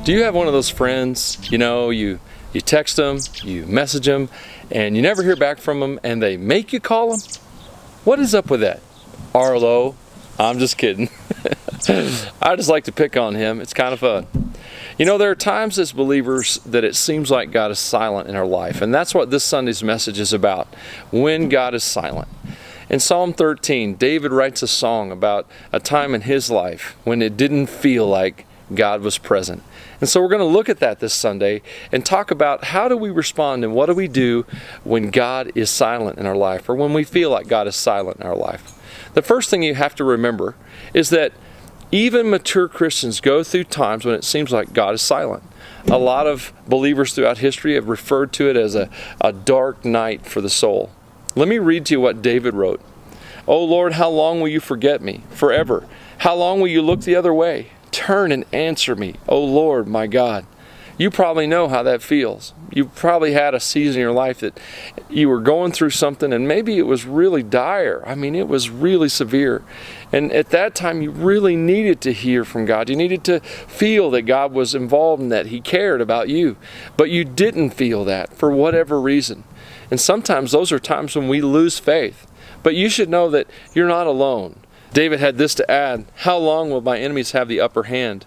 Do you have one of those friends, you text them, you message them, and you never hear back from them, and they make you call them? What is up with that? Arlo, I'm just kidding. I just like to pick on him. It's kind of fun. There are times as believers that it seems like God is silent in our life, and that's what this Sunday's message is about, when God is silent. In Psalm 13, David writes a song about a time in his life when it didn't feel like God was present. And so we're going to look at that this Sunday and talk about how do we respond and what do we do when God is silent in our life, or when we feel like God is silent in our life. The first thing you have to remember is that even mature Christians go through times when it seems like God is silent. A lot of believers throughout history have referred to it as a dark night for the soul. Let me read to you what David wrote. "O Lord, how long will you forget me? Forever. How long will you look the other way? Turn and answer me, O Lord, my God." You probably know how that feels. You probably had a season in your life that you were going through something, and maybe it was really dire. It was really severe. And at that time, you really needed to hear from God. You needed to feel that God was involved and that He cared about you. But you didn't feel that for whatever reason. And sometimes those are times when we lose faith. But you should know that you're not alone. David had this to add: "How long will my enemies have the upper hand?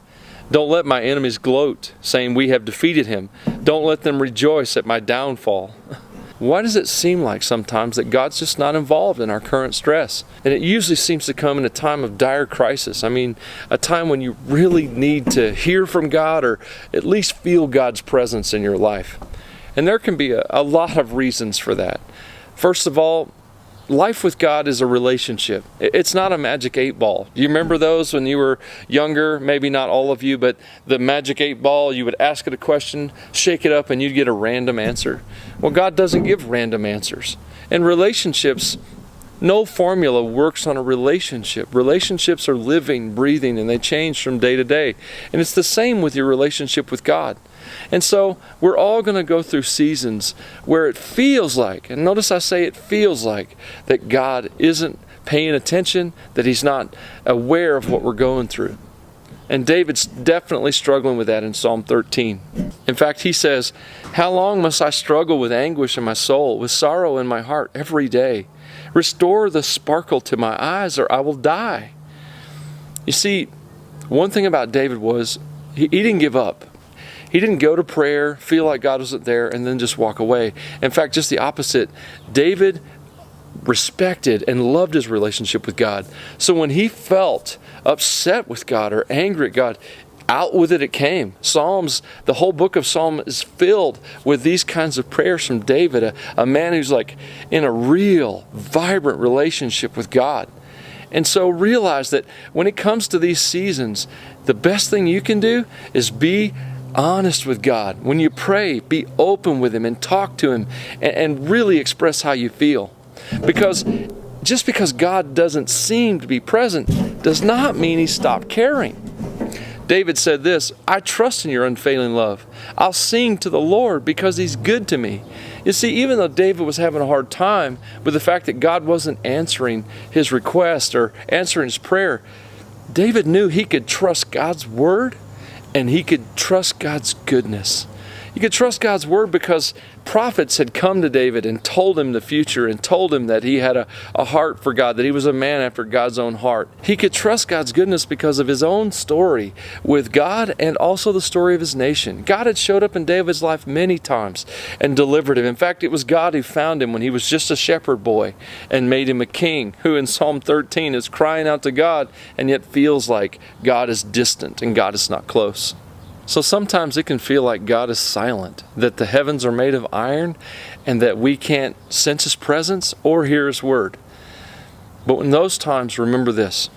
Don't let my enemies gloat, saying we have defeated him. Don't let them rejoice at my downfall." Why does it seem like sometimes that God's just not involved in our current stress? And it usually seems to come in a time of dire crisis. A time when you really need to hear from God, or at least feel God's presence in your life. And there can be a lot of reasons for that. First of all, life with God is a relationship. It's not a magic 8-ball. Do you remember those when you were younger? Maybe not all of you, but the magic 8-ball, you would ask it a question, shake it up, and you'd get a random answer. Well, God doesn't give random answers. And relationships, no formula works on a relationship. Relationships are living, breathing, and they change from day to day. And it's the same with your relationship with God. And so we're all going to go through seasons where it feels like, and notice I say it feels like, that God isn't paying attention, that He's not aware of what we're going through. And David's definitely struggling with that in Psalm 13. In fact, he says, "How long must I struggle with anguish in my soul, with sorrow in my heart every day? Restore the sparkle to my eyes, or I will die." You see, one thing about David was he didn't give up. He didn't go to prayer, feel like God wasn't there, and then just walk away. In fact, just the opposite. David respected and loved his relationship with God. So when he felt upset with God or angry at God, out with it came. Psalms, the whole book of Psalms is filled with these kinds of prayers from David, a man who's like in a real, vibrant relationship with God. And so realize that when it comes to these seasons, the best thing you can do is be honest with God. When you pray, be open with Him and talk to Him and really express how you feel. Because just because God doesn't seem to be present does not mean He stopped caring. David said this: "I trust in your unfailing love. I'll sing to the Lord because He's good to me." You see, even though David was having a hard time with the fact that God wasn't answering his request or answering his prayer, David knew he could trust God's word. And he could trust God's goodness. He could trust God's word because prophets had come to David and told him the future and told him that he had a heart for God, that he was a man after God's own heart. He could trust God's goodness because of his own story with God and also the story of his nation. God had showed up in David's life many times and delivered him. In fact, it was God who found him when he was just a shepherd boy and made him a king, who in Psalm 13 is crying out to God and yet feels like God is distant and God is not close. So sometimes it can feel like God is silent, that the heavens are made of iron, and that we can't sense His presence or hear His word. But in those times, remember this: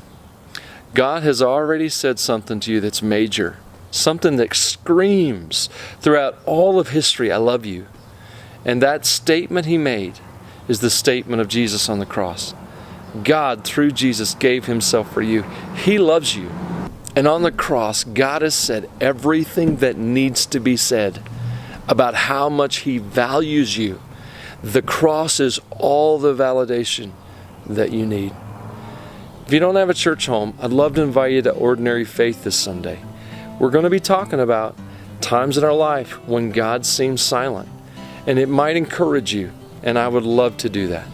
God has already said something to you that's major, something that screams throughout all of history, "I love you." And that statement He made is the statement of Jesus on the cross. God, through Jesus, gave Himself for you. He loves you. And on the cross, God has said everything that needs to be said about how much He values you. The cross is all the validation that you need. If you don't have a church home, I'd love to invite you to Ordinary Faith this Sunday. We're going to be talking about times in our life when God seems silent. And it might encourage you, and I would love to do that.